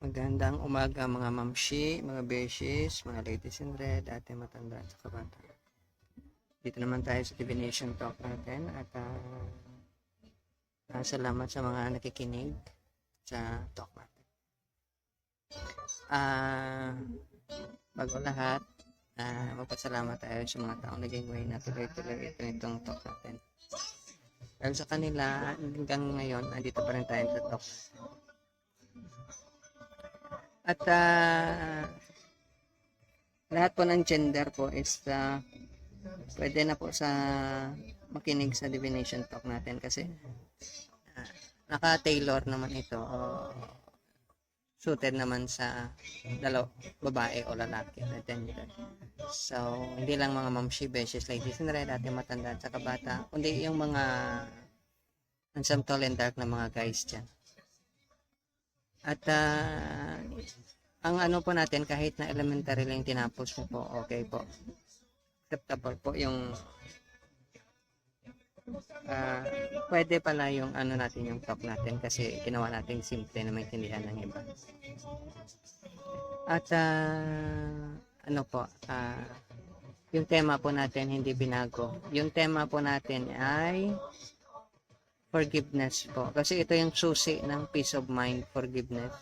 Magandang umaga mga mamshi, mga beshies, mga ladies in red, ate matanda at kabata. Dito naman tayo sa divination talk natin at salamat sa mga nakikinig sa talk natin. Bago lahat, magpasalamat tayo sa mga taong naging way na tuloy-tuloy itong talk natin. Dahil sa kanila, hanggang ngayon, andito pa rin tayo sa talk. At lahat po ng gender po is pwede na po sa makinig sa divination talk natin kasi naka-tailor naman ito suited naman sa babae o lalaki na gender. So, hindi lang mga mamshi, beshes, ladies in red, ate matanda at saka bata, kundi yung mga handsome, tall, and dark na mga guys dyan. At ang ano po natin, kahit na elementary lang tinapos mo po, okay po. Acceptable po yung pwede pala yung ano natin, yung talk natin kasi ginawa natin simple na maintindihan ng iba. At ano po, yung tema po natin hindi binago. Yung tema po natin ay forgiveness po. Kasi ito yung susi ng peace of mind, forgiveness.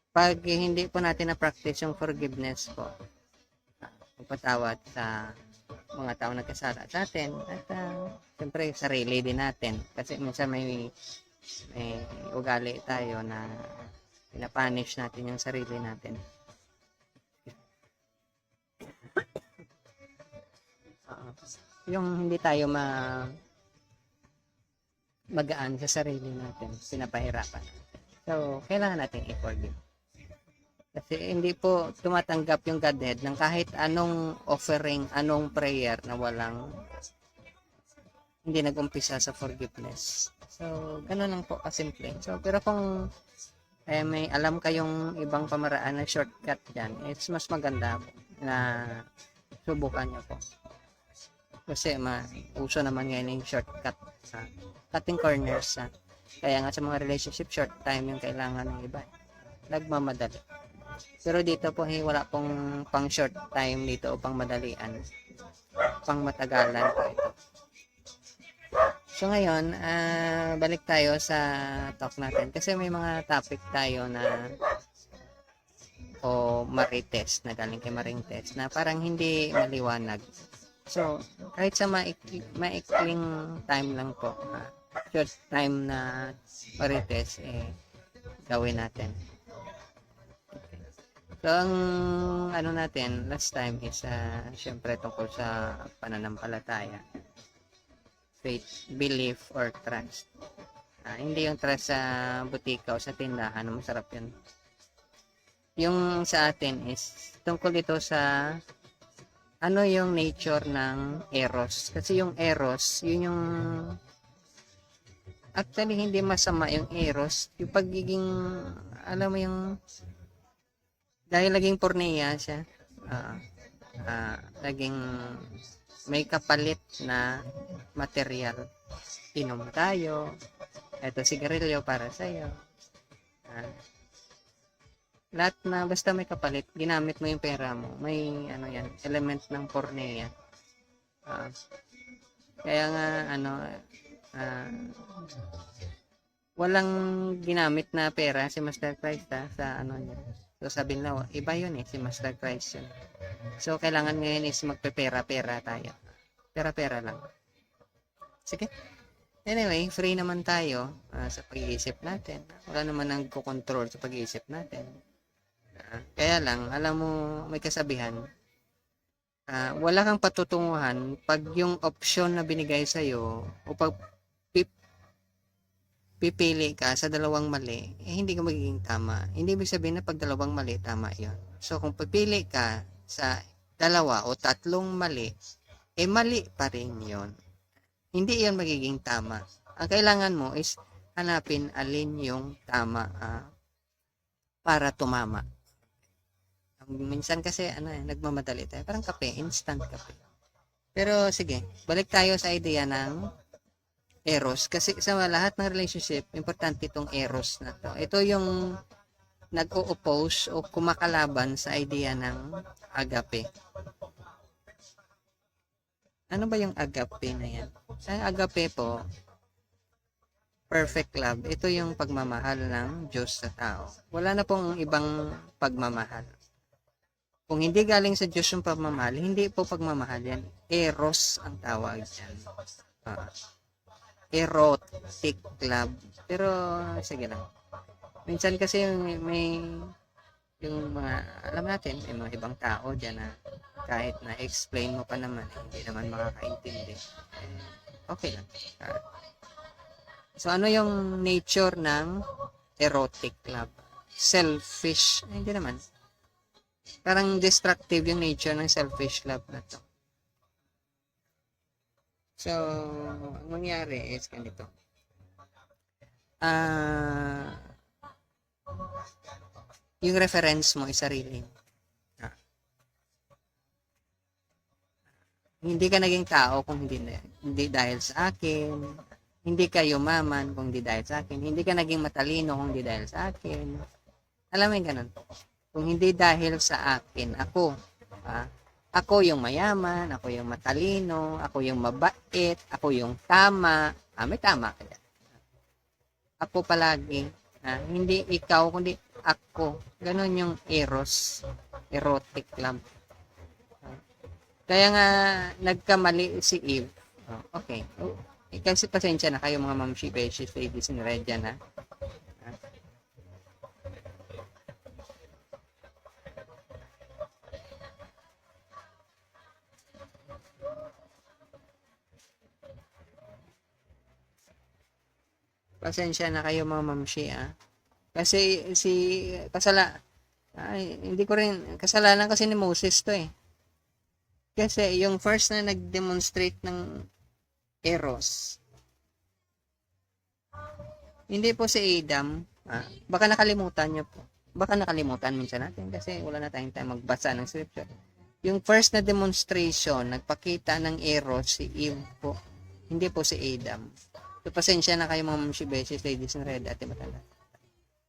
Pag hindi po natin na-practice yung forgiveness po, magpatawad sa mga tao nagkasala sa atin at siyempre sarili din natin kasi minsan may ugali tayo na pinapunish natin yung sarili natin. Yung hindi tayo magaan sa sarili natin, pinapahirapan natin. So, kailangan natin i-forgive. Kasi hindi po tumatanggap yung Godhead ng kahit anong offering, anong prayer na hindi nag-umpisa sa forgiveness. So, ganun lang po kasimple. So, pero kung may alam kayong ibang pamaraan na shortcut dyan, it's mas maganda na subukan nyo po. Kasi uso naman ngayon yung shortcut sa cutting corners. Kaya nga sa mga relationship, short time yung kailangan ng iba. Nagmamadali. Pero dito po wala pong pang short time dito o pang madalian. Pang matagalan po ito. So ngayon, balik tayo sa talk natin. Kasi may mga topic tayo na marites na galing kay Marites na parang hindi maliwanag. So, kahit sa maikling time lang po, short time na marites, gawin natin. So, ang ano natin, last time is syempre tungkol sa pananampalataya. Faith, belief, or trust. Hindi yung trust sa butika o sa tindahan, masarap yun. Yung sa atin is tungkol ito sa ano yung nature ng eros. Kasi yung eros, yun yung actually hindi masama yung eros. Yung pagiging, alam mo yung dahil laging porneya siya, laging may kapalit na material. Inom tayo, eto sigarilyo para sa'yo. Lahat na basta may kapalit, ginamit mo yung pera mo. May ano yan, element ng porneya. Kaya nga walang ginamit na pera si Master Christ sa ano niya. So sabi nila, iba yun si Master Christ yun. So kailangan ngayon is magpepera-pera tayo. Pera-pera lang. Sige. Anyway, free naman tayo sa pag-iisip natin. Wala naman nang kukontrol sa pag-iisip natin. Kaya lang, alam mo, may kasabihan, wala kang patutunguhan pag yung option na binigay sa'yo o pag pipili ka sa dalawang mali, hindi ka magiging tama. Hindi ibig sabihin na pag dalawang mali, tama yon. So, kung pipili ka sa dalawa o tatlong mali, mali pa rin yon. Hindi yon magiging tama. Ang kailangan mo is hanapin alin yung tama para tumama. Minsan kasi nagmamadali tayo. Parang kape, instant kape. Pero sige, balik tayo sa idea ng eros. Kasi sa lahat ng relationship, importante itong eros na to. Ito yung nag-o-oppose o kumakalaban sa idea ng agape. Ano ba yung agape na yan? Ang agape po, perfect love. Ito yung pagmamahal ng Diyos sa tao. Wala na pong ibang pagmamahal. Kung hindi galing sa Diyos yung pagmamahal, hindi po pagmamahal yan. Eros ang tawag yan. Erotic love. Pero, sige lang. Minsan kasi may yung mga, alam natin, may mga ibang tao dyan na kahit na explain mo pa naman, hindi naman makakaintindi. Okay lang. So, ano yung nature ng erotic love? Selfish. Hindi naman. Parang destructive yung nature ng selfish love na to. So, ang mangyari is ganito. Yung reference mo is sarili. Hindi ka naging tao kung hindi dahil sa akin. Hindi ka yumaman kung hindi dahil sa akin. Hindi ka naging matalino kung hindi dahil sa akin. Alam mo yung ganun. Kung hindi dahil sa akin, ako. Ako yung mayaman, ako yung matalino, ako yung mabait, ako yung tama. May tama ka dyan. Ako palagi. Hindi ikaw, kundi ako. Ganon yung eros. Erotic love. Kaya nga, nagkamali si Eve. Okay. Kasi pasensya na kayo mga mamshi, beshies, ladies in red dyan, ha? Pasensya na kayo mga mamshi, ha? Kasi hindi ko rin, kasalanan kasi ni Moses to, eh. Kasi yung first na nag-demonstrate ng eros, hindi po si Adam. Baka nakalimutan nyo po. Baka nakalimutan minsan natin kasi wala na tayong time magbasa ng scripture. Yung first na demonstration, nagpakita ng eros, si Eve po. Hindi po si Adam. So, pasensya na kayo mga mamshibeses, ladies in red, ate matanda.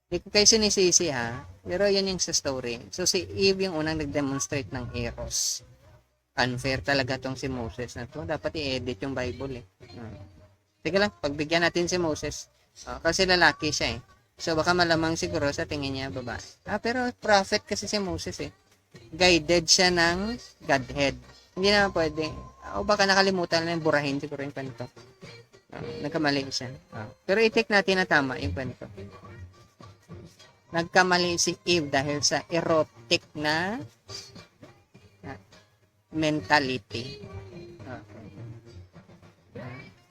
Hindi ko kayo sinisisi, ha? Pero yan yung sa story. So, si Eve yung unang nag-demonstrate ng eros. Unfair talaga tong si Moses na to. Dapat i-edit yung Bible, eh. Sige lang, pagbigyan natin si Moses. Kasi lalaki siya, eh. So, baka malamang siguro sa tingin niya babae. Pero prophet kasi si Moses, eh. Guided siya ng Godhead. Hindi naman pwede. O baka nakalimutan na yung burahin siguro yung kwento. Nagkamali siya. Pero i-take natin na tama yung kwento. Nagkamali si Eve dahil sa erotic na mentality.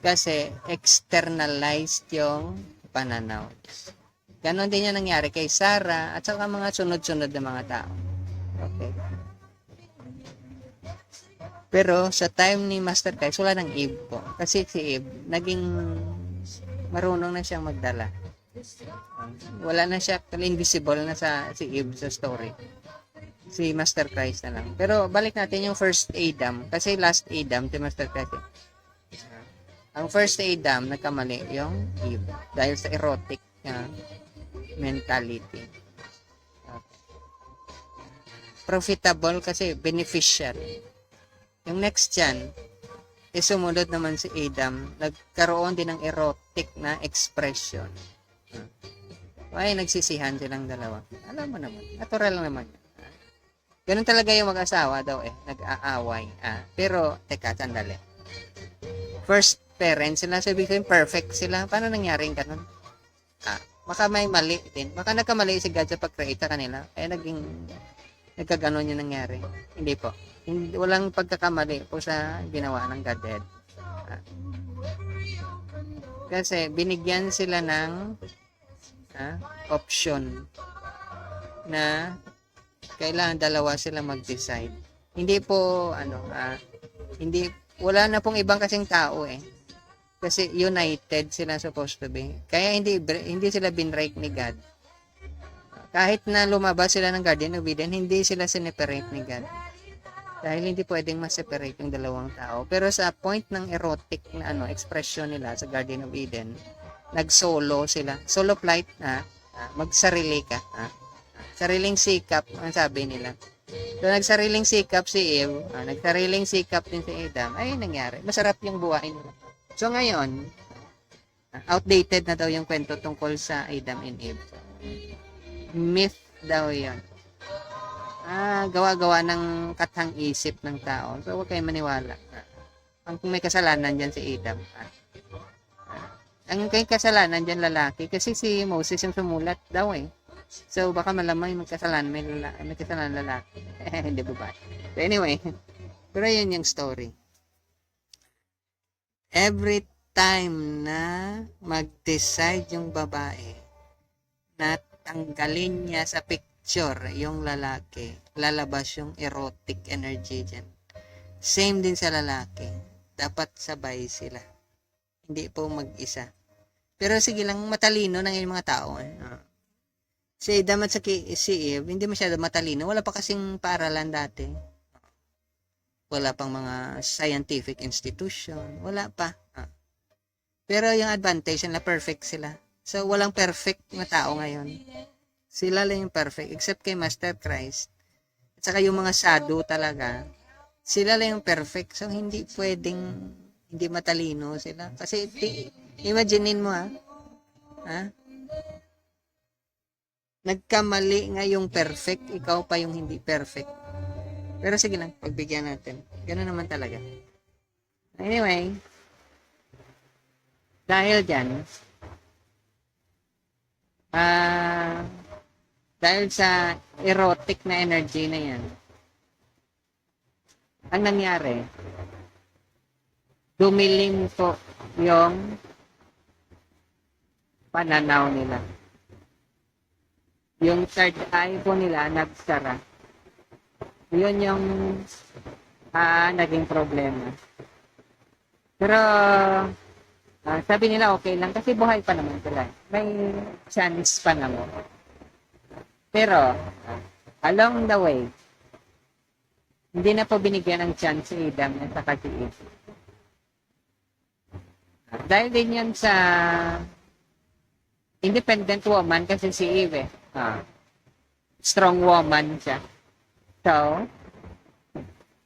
Kasi externalized yung pananaw. Ganon din yung nangyari kay Sarah at saka mga sunod-sunod na mga tao. Okay. Pero sa time ni Master Christ, wala ng Eve po. Kasi si Eve, naging marunong na siyang magdala. Wala na siya, invisible na si Eve sa story. Si Master Christ na lang. Pero balik natin yung first Adam. Kasi last Adam, si Master Christ. Ang first Adam, nagkamali yung Eve. Dahil sa erotic mentality. Profitable kasi beneficial. Yung next yan, sumunod naman si Adam, nagkaroon din ng erotic na expression. Ay, nagsisihan silang dalawa. Alam mo naman, natural naman. Ganun talaga yung mag-asawa daw, nag-aaway. Pero, teka, sandali. First parents sila, sabi ko yung perfect sila. Paano nangyaring ganun? Baka may mali din. Baka nagkamali si God sa pag-create sa kanila. Kaya nagkaganon yung nangyari. Hindi po. Walang pagkakamali po sa ginawa ng Godhead. Kasi binigyan sila ng option na kailangan dalawa sila mag-decide. Hindi po wala na pong ibang kasing tao, kasi united sila supposed to be. Kaya hindi sila binrake ni God. Kahit na lumabas sila ng Garden of Eden, hindi sila sineperate ni God. Dahil hindi pwedeng ma-separate yung dalawang tao. Pero sa point ng erotic na expression nila sa Garden of Eden, nag-solo sila. Solo flight, magsarili ka. Sariling sikap, ang sabi nila. So, nagsariling sikap si Eve, nagsariling sikap din si Adam, ay nangyari. Masarap yung buhay nila. So, ngayon, outdated na daw yung kwento tungkol sa Adam and Eve. Myth daw yun. Gawa-gawa ng katang isip ng tao. So, huwag kayong maniwala. Ang may kasalanan dyan si Adam. Ang kay kasalanan dyan lalaki, kasi si Moses yung sumulat daw eh. So, baka malamang may kasalanan, may kasalanan lalaki. Hindi ba? So, anyway, pero yun yung story. Every time na mag-decide yung babae na tanggalin niya sa picture yung lalaki, lalabas yung erotic energy dyan. Same din sa lalaki. Dapat sabay sila. Hindi po mag-isa. Pero sige lang, matalino ng yung mga tao. Si Adam at si Eve, hindi masyado matalino. Wala pa kasing paaralan dati. Wala pang mga scientific institution. Wala pa. Pero yung advantage nila, perfect sila. So, walang perfect na tao ngayon. Sila lang yung perfect. Except kay Master Christ. At saka yung mga sadhu talaga, sila lang yung perfect. So, hindi pwedeng hindi matalino sila. Kasi, imaginein mo nagkamali nga yung perfect, ikaw pa yung hindi perfect. Pero sige lang, pagbigyan natin. Ganun naman talaga. Anyway, dahil dyan, dahil sa erotic na energy na yan, ang nangyari, dumilim po yung pananaw nila. Yung third eye po nila nagsara. Yun yung naging problema. Pero sabi nila okay lang kasi buhay pa naman sila. May chance pa naman. Pero along the way, hindi na po binigyan ng chance si Adam at saka si Eve. Dahil din yan sa independent woman kasi si Eve strong woman siya. So,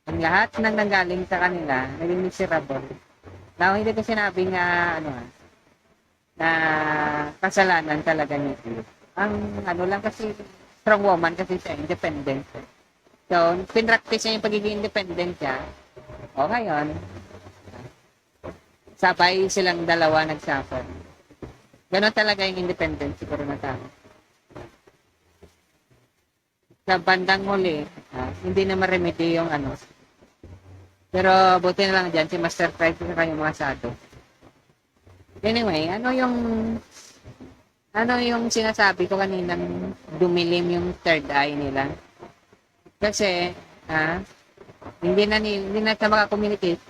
ang lahat ng nanggaling sa kanila, naging miserable. Now, hindi ko sinabing na kasalanan talaga ni Eve. Ang lang kasi, strong woman kasi siya, independent. So, pinractice niya yung pagiging independent niya. O ngayon, sabay silang dalawa nagsuffer. Ganon talaga yung independent siguro na tao. Sa bandang huli, hindi na ma-remedy yung Pero buti na lang dyan, si Master Christ at yung mga sadhu. Anyway, ano yung sinasabi ko kaninang dumilim yung third eye nila? Kasi, hindi na siya makakommunicate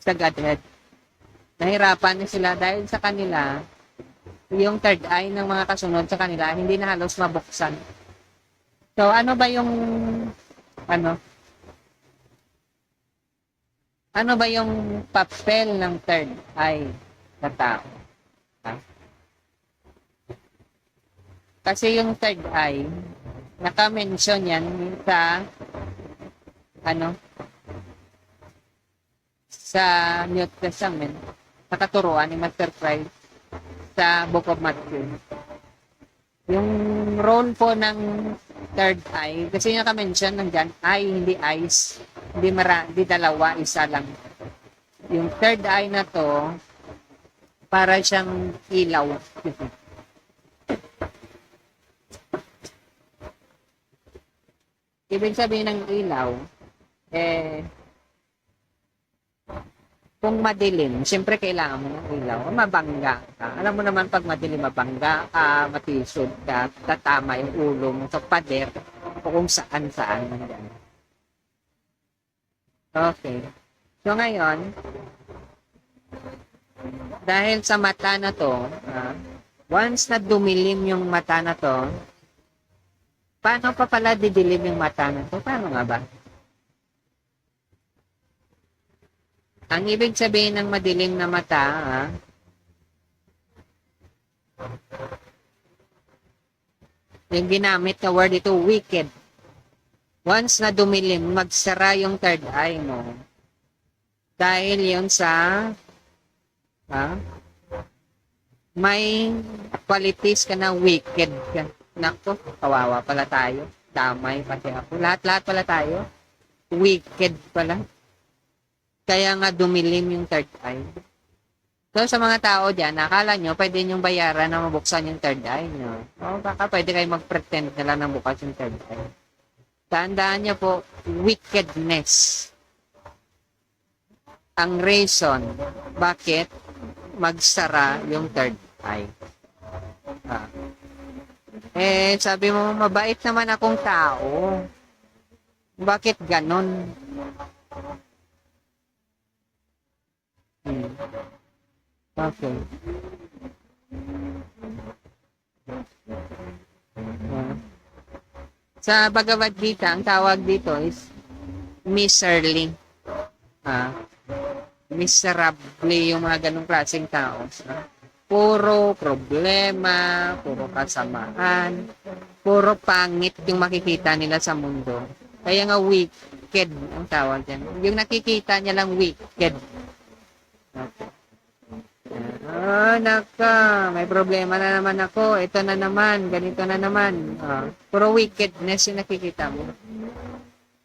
sa Godhead. Nahirapan na sila dahil sa kanila, yung third eye ng mga kasunod sa kanila, hindi na halos mabuksan. So, ano ba yung papel ng third eye na tao? Kasi yung third eye, naka-mention yan sa sa New Testament, nakaturuan ni Master Christ sa Book of Matthew. Yung role po ng third eye, kasi naka-mention nandyan, eye, hindi eyes, hindi dalawa, isa lang. Yung third eye na to, para siyang ilaw. Ibig sabihin ng ilaw, kung madilim, siyempre kailangan mo ng ilaw, mabangga ka. Alam mo naman pag madilim, mabangga ka, matisod ka, tatama yung ulo mo sa pader, o kung saan-saan. Okay. So ngayon, dahil sa mata na to, once na dumilim yung mata na to, paano pa pala didilim yung mata na to? Paano nga ba? Ang ibig sabihin ng madilim na mata, Yung ginamit na word ito, wicked. Once na dumilim, magsara yung third eye mo. Dahil yun sa may qualities ka na wicked ka. Nako, kawawa pala tayo. Damay pati ako. Lahat-lahat pala tayo. Wicked pala. Kaya nga dumilim yung third eye. So, sa mga tao dyan, nakala nyo, pwede nyong bayaran na mabuksan yung third eye nyo. O, baka pwede kayo mag-pretend na lang na bukas yung third eye. Tandaan nyo po, wickedness. Ang reason, bakit magsara yung third eye. Sabi mo, mabait naman akong tao. Bakit ganon? Okay. Sa Bhagavad Gita, ang tawag dito is miserly. Miserable yung mga ganong klaseng tao. Puro problema, puro kasamaan, puro pangit yung makikita nila sa mundo. Kaya nga wicked ang tawag yan. Yung nakikita niya lang wicked. Okay. Naka, may problema na naman ako. Ito na naman, ganito na naman. Puro wickedness yung nakikita mo.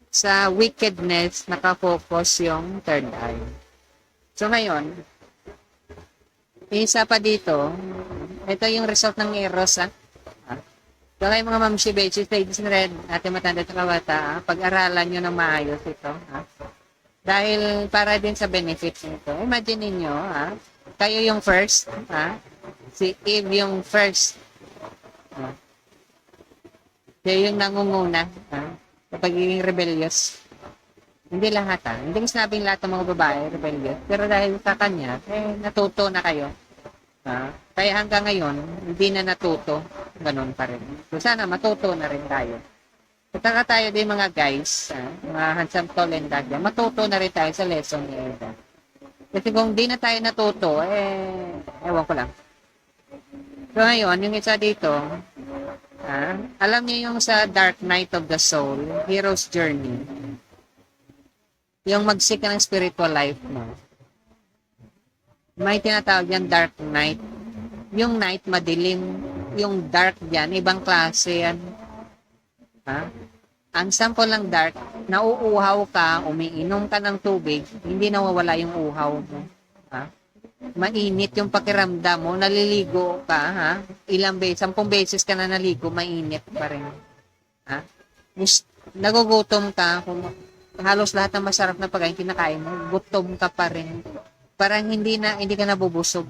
Sa wickedness, nakafocus yung third eye. So ngayon, isa pa dito, ito yung result ng Eros. So kayo mga mamshi, beches, ladies and red, ating matanda at kawata, pag-aralan nyo ng maayos ito. Dahil para din sa benefits nito. Imagine niyo kayo yung first, si Eve yung first. Siya yung nangunguna, sa pagiging rebellious. Hindi lahat, Hindi ko sinabing lahat ng mga babae rebellious. Pero dahil sa kanya, natuto na kayo. Kaya hanggang ngayon, hindi na natuto. Ganun pa rin. So sana matuto na rin tayo. Kataka tayo din mga guys, mga handsome tall and dagda, matuto na rin tayo sa lesson ni Eda. Kasi kung di na tayo natuto, ewan ko lang. So ngayon, yung isa dito, alam niyo yung sa Dark Night of the Soul, Hero's Journey, yung mag-seek ka ng spiritual life mo, may tinatawag yan Dark Night. Yung night, madilim. Yung dark yan, ibang klase yan. Ang sample ng dark, nauuhaw ka, umiinom ka ng tubig, hindi nawawala yung uhaw mo. Mainit yung pakiramdam mo, naliligo ka, ilang beses, 10 beses ka na naligo, mainit pa rin. Nagugutom ka, halos lahat ng masarap na pagkain kinakain mo, gutom ka pa rin. Parang hindi ka nabubusog.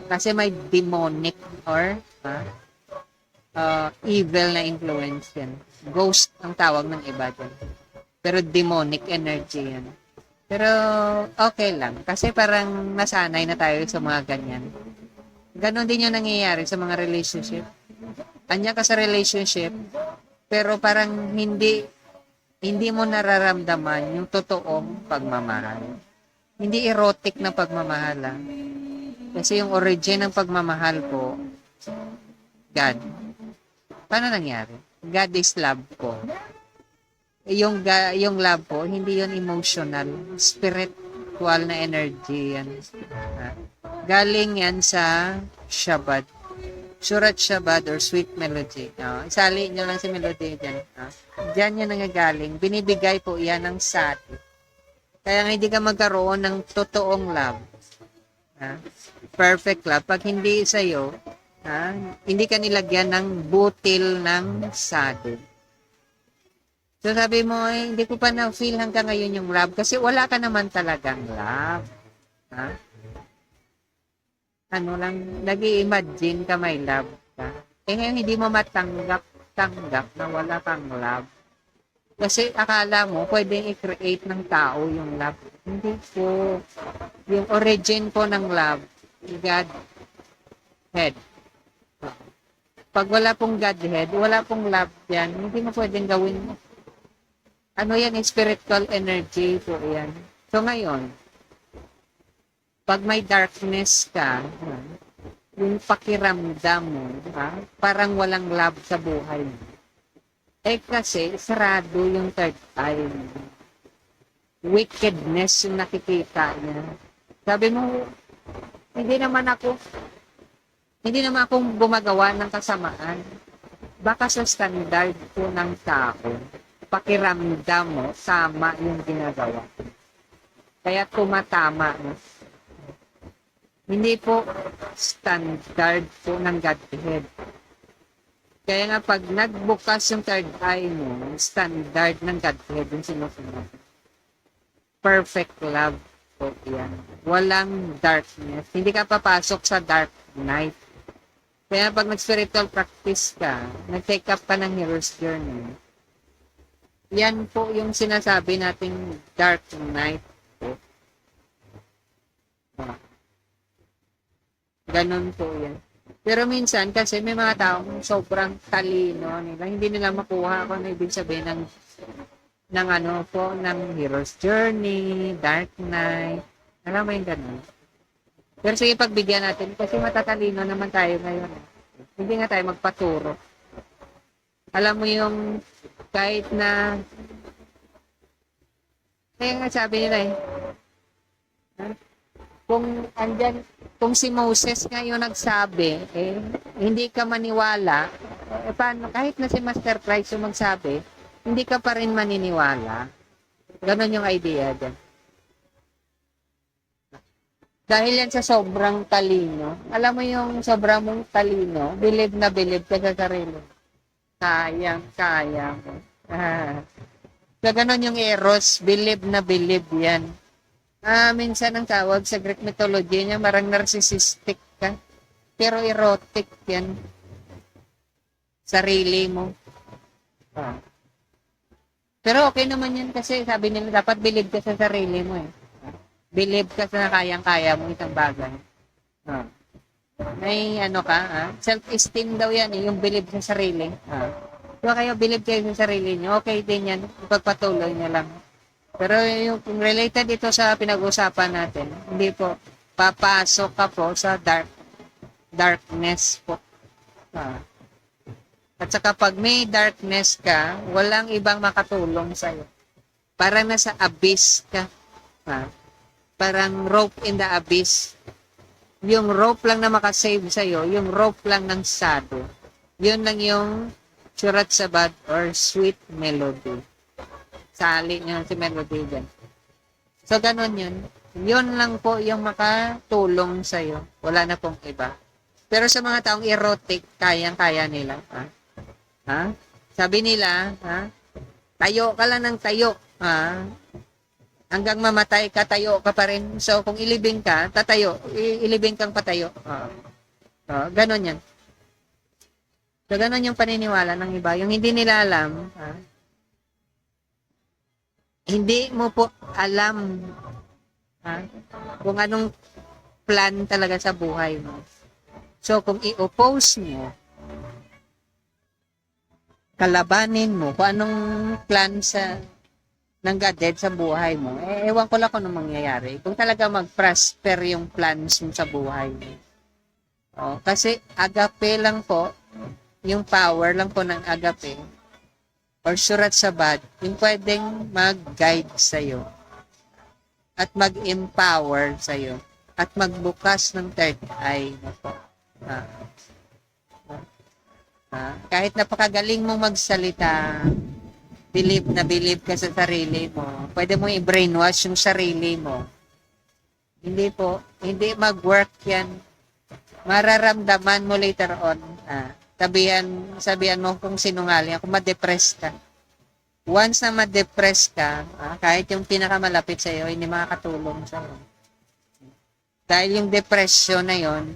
Kasi may demonic or evil na influence yan. Ghost ang tawag ng iba dyan. Pero demonic energy yan. Pero okay lang. Kasi parang nasanay na tayo sa mga ganyan. Ganon din yung nangyayari sa mga relationship. Anya ka sa relationship, pero parang hindi mo nararamdaman yung totoong pagmamahal. Hindi erotic na pagmamahal. Kasi yung origin ng pagmamahal po, God. Paano nangyari? God is love po. Yung love po, hindi yun emotional. Spiritual na energy yan. Galing yan sa Shabbat. Surat Shabbat or sweet melody. Isali nyo lang si melody dyan. Diyan yan nangyagaling. Binibigay po yan ng sati. Kaya nga hindi ka magkaroon ng totoong love. Perfect love. Pag hindi sa'yo, hindi ka nilagyan ng butil ng sado. So sabi mo, hindi ko pa na-feel hanggang ngayon yung love kasi wala ka naman talagang love. Ano lang, nag-i-imagine ka may love ka. Ngayon hindi mo matanggap na wala kang love. Kasi akala mo, pwedeng i-create ng tao yung love. Hindi po. Yung origin po ng love, God head. Pag wala pong Godhead, wala pong love yan, hindi mo pwedeng gawin. Ano yan? Spiritual energy po yan. So ngayon, pag may darkness ka, yung pakiramdam mo, parang walang love sa buhay mo. Eh kasi, sarado yung third eye mo. Wickedness yung nakikita niya. Sabi mo, hindi naman ako gumagawa ng kasamaan. Baka sa standard po ng tao, pakiramdam mo, sama yung ginagawa. Kaya tumatama mo. Hindi po standard po ng Godhead. Kaya nga pag nagbukas yung third eye mo, standard ng Godhead yung sinusunod. Perfect love po yan. Walang darkness. Hindi ka papasok sa dark night. Kaya pag nag-spiritual practice ka, nag-take up ka ng hero's journey, yan po yung sinasabi nating dark night po. Ganon po yan. Pero minsan, kasi may mga taong sobrang talino nila, hindi nila makuha kung ano ibig sabihin ng ano po, ng hero's journey, dark night. Alam mo yung ganon. Pero sige, pagbigyan natin, kasi matatalino naman tayo ngayon. Hindi nga tayo magpaturo. Alam mo yung kahit na, kaya nga sabi nila kung si Moses nga yung nagsabi, hindi ka maniwala, paano, kahit na si Master Christ yung magsabi, hindi ka pa rin maniniwala. Ganon yung idea dyan. Dahil yan sa sobrang talino, alam mo yung sobrang mong talino, believe na believe ka sa sarili. Kaya mo. So, ganon yung eros, believe na believe yan. Minsan ang tawag sa Greek mythology niya, marang narcissistic ka. Pero erotic yan. Sarili mo. Pero okay naman yan kasi sabi nila, dapat believe ka sa sarili mo Believe ka sa kayang-kaya mo isang bagay. May self-esteem daw yan, yung believe sa sarili. So kayo believe kayo sa sarili niyo, okay din yan, ipagpatuloy niyo lang. Pero yung related ito sa pinag-usapan natin, hindi po, papasok ka po sa darkness po. At saka pag may darkness ka, walang ibang makatulong sa'yo. Parang nasa abyss ka. Parang rope in the abyss. Yung rope lang na makasave sa'yo, yung rope lang ng sado. Yun lang yung surat sabad or sweet melody. Sali nyo si melody dyan. So, ganun yun. Yun lang po yung makatulong sa'yo. Wala na pong iba. Pero sa mga taong erotic, kayang-kaya nila. Sabi nila, tayo ka lang ng tayo. Hanggang mamatay ka, tayo ka pa rin. So, kung ilibing ka, tatayo. Ilibing kang patayo. Ganon yan. So, ganon yung paniniwala ng iba. Yung hindi nila alam, hindi mo po alam kung anong plan talaga sa buhay mo. So, kung i-oppose mo, kalabanin mo, kung anong plan ng Godhead sa buhay mo, ewan ko lang kung anong mangyayari. Kung talaga mag-prosper yung plans mo sa buhay mo. Kasi agape lang po, yung power lang po ng agape, or surat sabad, yung pwedeng mag-guide sa'yo, at mag-empower sa'yo, at magbukas ng third eye mo po. Kahit napakagaling mong magsalita, believe na believe ka sa sarili mo. Pwede mo i-brainwash yung sarili mo. Hindi po, hindi mag-work yan. Mararamdaman mo later on. Sabihan mo kung sinungaling, kung ma-depress ka. Once na ma-depress ka, kahit yung pinakamalapit sa'yo, hindi makakatulong sa'yo. Dahil yung depression na yon,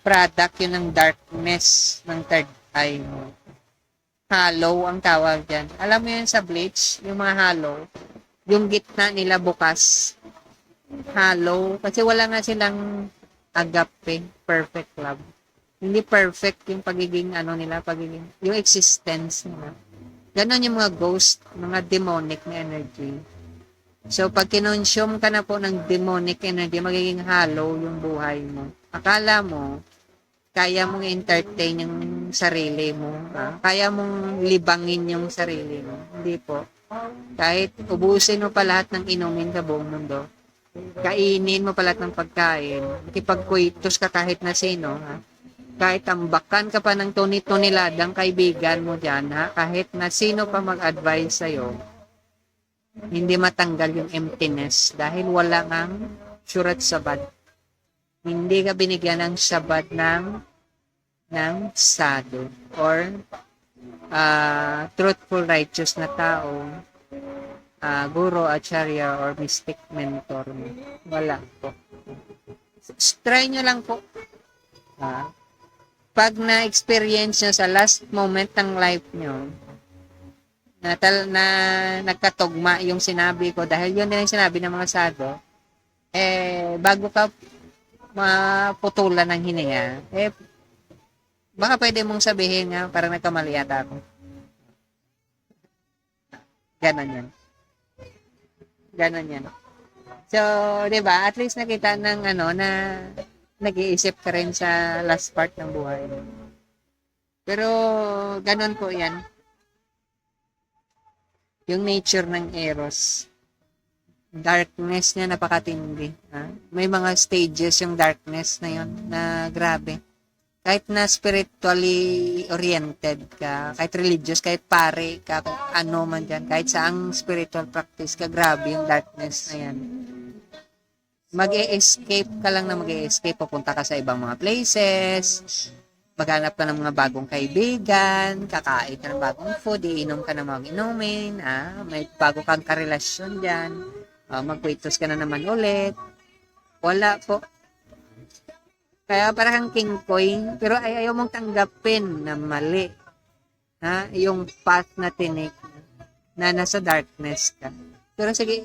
product yun ng darkness ng third eye mo. Hollow ang tawag dyan. Alam mo yun sa bleach, yung mga hollow, yung gitna nila bukas. Hollow. Kasi wala nga silang agape, perfect love. Hindi perfect yung pagiging yung existence nila. Ganon yung mga ghost, mga demonic na energy. So, pag kinonsume ka na po ng demonic energy, magiging hollow yung buhay mo. Akala mo, kaya mong entertain yung sarili mo. Kaya mong libangin yung sarili mo. Hindi po. Kahit ubusin mo pa lahat ng inumin sa buong mundo, kainin mo pa lahat ng pagkain, makipagkuitos ka kahit na sino, kahit tambakan ka pa ng tuni-tuniladang kaibigan mo dyan, kahit na sino pa mag-advise sa'yo, hindi matanggal yung emptiness dahil wala ngang surat sabad. Hindi ka binigyan ng sabad ng sado or truthful, righteous na tao, guro, acharya, or mystic mentor mo. Wala po. Try nyo lang po. Pag na-experience nyo sa last moment ng life nyo, na nagkatugma yung sinabi ko, dahil yun din ang sinabi ng mga sado, bago ka maputulan ng hininga, baka pwede mong sabihin nga, parang nagkamali yata ako. Ganon yan. So, 'di ba? At least nakita ng na nag-iisip ka rin sa last part ng buhay. Pero ganon po 'yan. Yung nature ng Eros. Darkness niya napakatindi. May mga stages yung darkness na 'yon na grabe. Kahit na spiritually oriented ka, kahit religious, kahit pare ka, kung ano man dyan, kahit saang spiritual practice ka, grabe yung darkness na yan. Mag-e-escape ka lang na mag-e-escape, pupunta ka sa ibang mga places, maghanap ka ng mga bagong kaibigan, kakain ka ng bagong food, iinom ka ng mga inumin, may bago kang karelasyon dyan, magkwitos ka na naman ulit. Wala po. Kaya parang king coin, pero ayaw mong tanggapin na mali. Yung path na tinik na nasa darkness ka. Pero sige,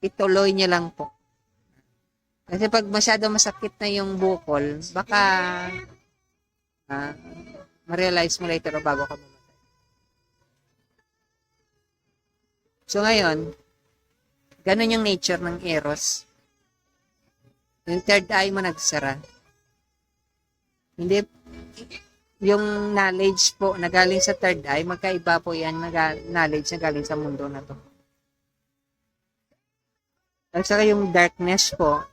ituloy niya lang po. Kasi pag masyado masakit na yung bukol, baka ma-realize mo later o bago ka mamatay. So ngayon, ganun yung nature ng Eros. Yung third eye mo nagsara. Hindi, yung knowledge po na galing sa third eye, magkaiba po yan knowledge na galing sa mundo na to. At saka yung darkness po,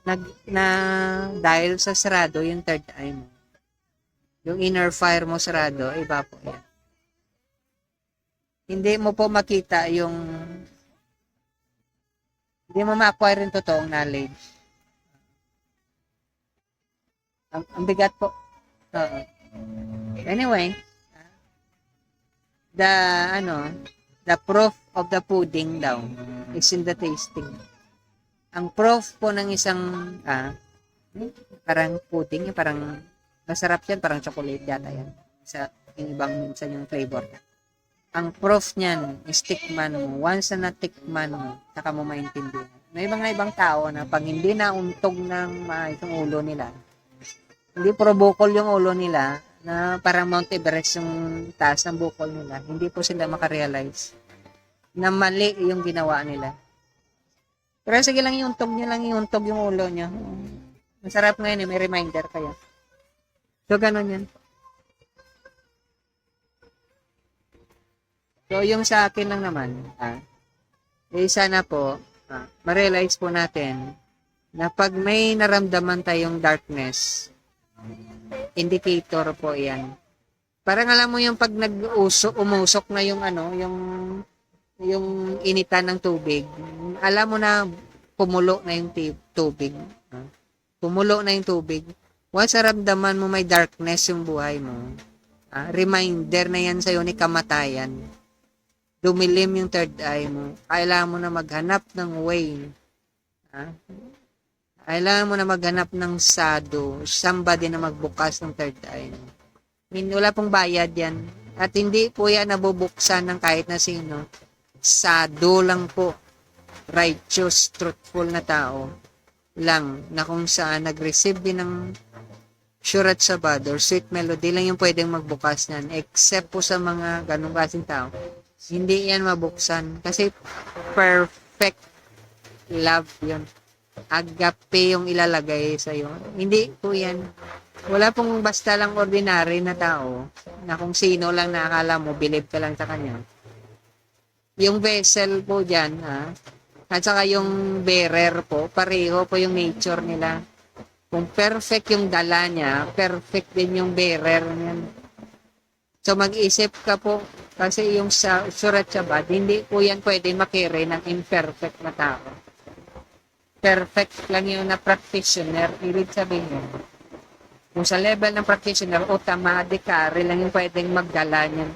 dahil sa sarado yung third eye mo. Yung inner fire mo sarado, iba po yan. Hindi mo po makita hindi mo ma-acquire yung totoong knowledge. Ang bigat po. Anyway, the proof of the pudding daw is in the tasting. Ang proof po ng isang parang pudding, parang masarap yan, parang chocolate yata yan. Sa ibang minsan yung flavor. Ang proof niyan is tikman mo. Once na natikman mo, saka mo maintindihan. May mga ibang tao na pag hindi na untog ng itong ulo nila, hindi puro bukol yung ulo nila, na parang Mount Everest yung taas ng bukol nila, hindi po sila makarealize na mali yung ginawa nila. Pero sige lang iuntog yung ulo nyo. Masarap ngayon may reminder kayo. So, ganun yan. So, yung sa akin lang naman, sana po, ma-realize po natin na pag may naramdaman tayong darkness, indicator po yan. Parang alam mo yung pag umusok na yung yung initan ng tubig, alam mo na pumulo na yung tubig. Pumulo na yung tubig. Once naramdaman mo may darkness yung buhay mo, reminder na yan sa'yo ni kamatayan. Dumilim yung third eye mo. Kailangan mo na maghanap ng way. Kailangan mo na maghanap ng sado, somebody na magbukas ng third eye. Wala pong bayad yan. At hindi po yan nabubuksan ng kahit na sino. Sado lang po. Righteous, truthful na tao lang na kung saan nag-receive din ng Surat Sabad or Sweet Melody lang yung pwedeng magbukas niyan. Except po sa mga ganong klaseng tao. Hindi yan mabuksan. Kasi perfect love yun. agape yung ilalagay sa iyo. Hindi po yan. Wala pong basta lang ordinary na tao na kung sino lang nakakala mo, believe ka lang sa kanya. Yung vessel po dyan, ha? At saka yung bearer po, pareho po yung nature nila. Kung perfect yung dala niya, perfect din yung bearer niyan. So mag-isip ka po, kasi yung sa Surat Shabad, hindi po yan pwede makiri ng imperfect na tao. Perfect lang yung na practitioner, ibig sabihin. Kung sa level ng practitioner, automatically lang yung pwedeng magdala niyan.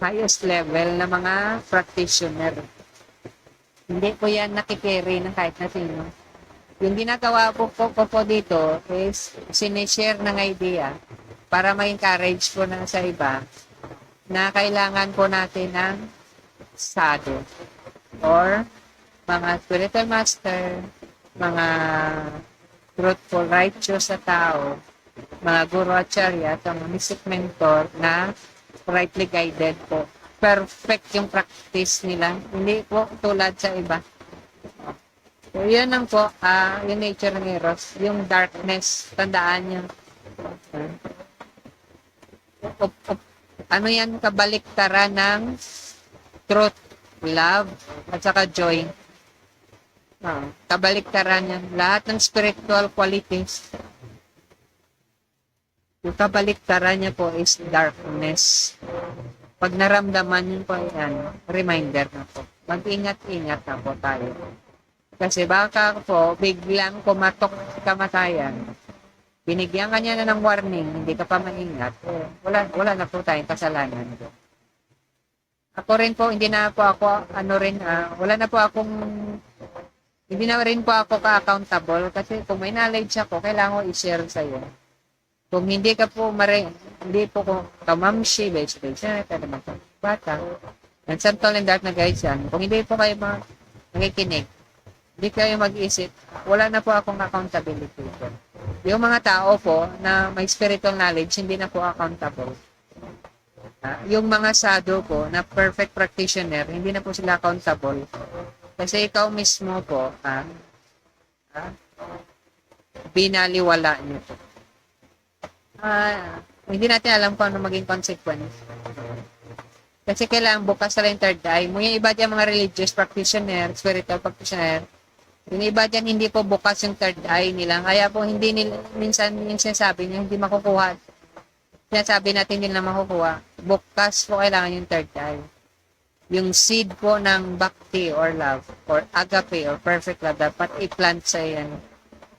Highest level na mga practitioner. Hindi po yan nakikiri ng kahit na sino. Yung ginagawa po dito is sinishare ng idea para ma-encourage po na sa iba na kailangan po natin ng sadhu or mga spiritual master, mga truthful, righteous na tao, mga guru acharya at mga mystic mentor na rightly guided po. Perfect yung practice nila. Hindi po tulad sa iba. So, yun lang po, yung nature ng Eros. Yung darkness, tandaan nyo. Ano yan, kabaliktaran ng truth, love, at saka joy. Kabaliktaran yan. Lahat ng spiritual qualities, yung kabaliktaran niya po is darkness. Pag naramdaman nyo po yan, reminder na po. Mag-ingat-ingat na po tayo. Kasi baka po, biglang kumatok kamatayan. Binigyan ka niya na ng warning, hindi ka pa maingat. Wala na po tayong kasalanan. Ako rin po, hindi na po ako, wala na po akong, hindi na rin po ako ka-accountable kasi kung may knowledge ako, kailangan ko i-share sa'yo. Kung hindi ka po hindi po ko kamamshi, base-base, kaya naman po, bata. And some tall and dark na guys yan. Kung hindi po kayo nakikinig, hindi kayo mag-isip, wala na po akong accountability po. Yung mga tao po na may spiritual knowledge, hindi na po accountable. Yung mga sadhu po na perfect practitioner, hindi na po sila accountable. Kasi ikaw mismo po, binaliwala niyo po. Hindi natin alam kung ano maging consequence. Kasi kailangan bukas sa yung third eye. Yung iba dyan mga religious practitioner, spiritual practitioner, yung iba dyan hindi po bukas yung third eye nila. Kaya po hindi nila, minsan yung sinasabi niya, hindi makukuha. Sinasabi natin hindi na makukuha. Bukas po kailangan yung third eye. Yung seed po ng bhakti or love, or agape or perfect love, dapat i-plant sa yan.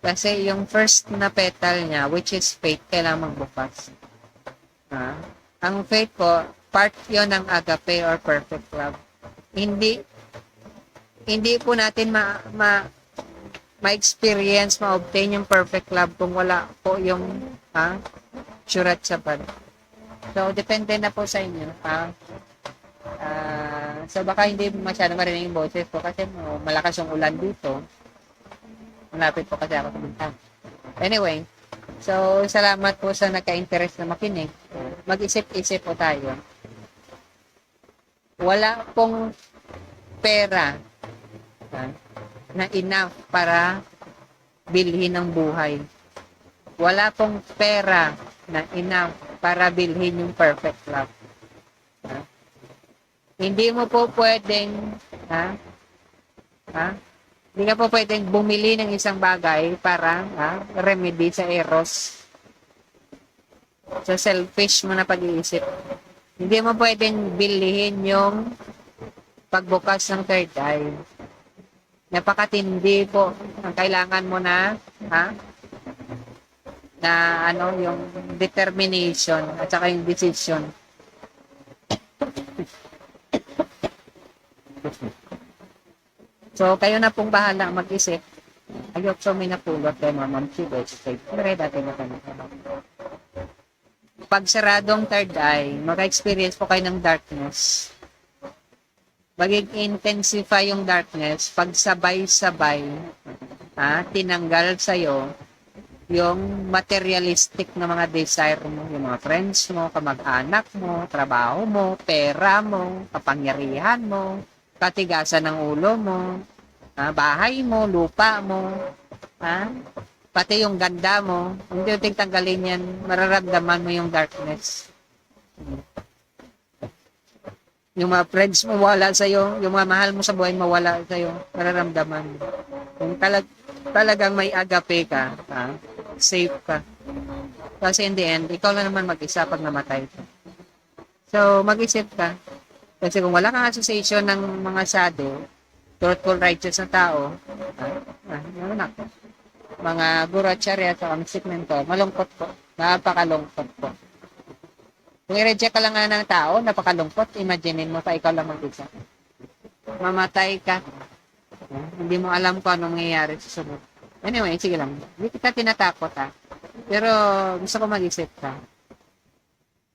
Kasi yung first na petal niya, which is faith, kailangan magbukas. Ang faith po, part yon ng agape or perfect love. Hindi po natin ma-experience, ma-obtain yung perfect love kung wala po yung Surat Shabad. So, depende na po sa inyo. So, baka hindi masyado marinig yung boses ko kasi malakas yung ulan dito. Malapit po kasi ako pumunta. Anyway, so, salamat po sa nagka-interest na makinig. Mag-isip-isip po tayo. Wala pong pera na enough para bilhin ng buhay. Wala pong pera na enough para bilhin yung perfect love. Hindi mo po pwedeng hindi ka po pwedeng bumili ng isang bagay para remedy sa eros. Sa selfish mo na pag-iisip. Hindi mo pwedeng bilhin yung pagbukas ng third eye. Napakatindi po. Ang kailangan mo na yung determination at saka yung decision. So, kayo na pong bahala mag-isip. Ayok so may napulot kayo mga mamchigo. Pero dati na kami. Pag saradong third eye, maka-experience po kayo ng darkness. Mag-intensify yung darkness pag sabay-sabay tinanggal sa'yo yung materialistic na mga desire mo, yung mga friends mo, kamag-anak mo, trabaho mo, pera mo, kapangyarihan mo, katigasan ng ulo mo, bahay mo, lupa mo, Ha? Pati yung ganda mo, unti-unting tanggalin yan, mararamdaman mo yung darkness. Yung mga friends mo wala sa'yo, yung mga mahal mo sa buhay mawala sa'yo, mararamdaman mo. Kung talagang may agape ka, ha? Safe ka. Kasi in the end, ikaw lang naman mag-isa pag namatay ka. So, mag-isip ka. Kasi kung wala kang association ng mga shadow, truthful, righteous na tao, ano na, mga guru at charya sa mystic mentor, malungkot po. Napakalungkot po. Kung i-reject ka lang nga ng tao, napakalungkot, imaginein mo pa ikaw lang mag-isa. Mamatay ka. Hindi mo alam kung anong mangyayari sa sunod. Anyway, sige lang. Hindi kita tinatakot Pero gusto ko mag-isip ka.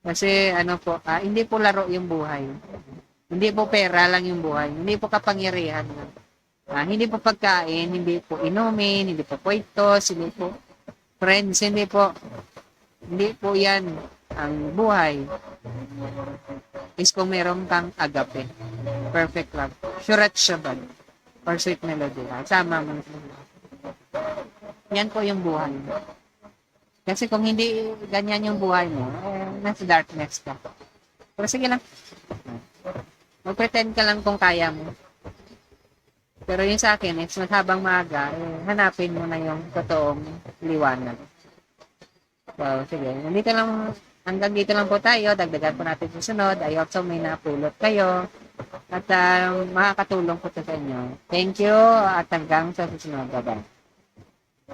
Kasi ano po, hindi po laro yung buhay. Hindi po pera lang yung buhay. Hindi po kapangyarihan lang. Hindi po pagkain, hindi po inumin, hindi po poitos, hindi po friends, hindi po yan ang buhay. Is kung meron kang agape, perfect love, surat shabad, or sweet melody, sama mo. Yan po yung buhay. Kasi kung hindi ganyan yung buhay mo, nasa darkness ka. Pero sige lang. Mag-pretend ka lang kung kaya mo. Pero yung sa akin, it's mas habang maaga, hanapin mo na yung totoong liwanag. So, sige. Hanggang dito lang po tayo. Dagdagan po natin sa sunod. I hope so may napulot kayo. At makakatulong po ito sa inyo. Thank you at hanggang sa susunod. Bye-bye.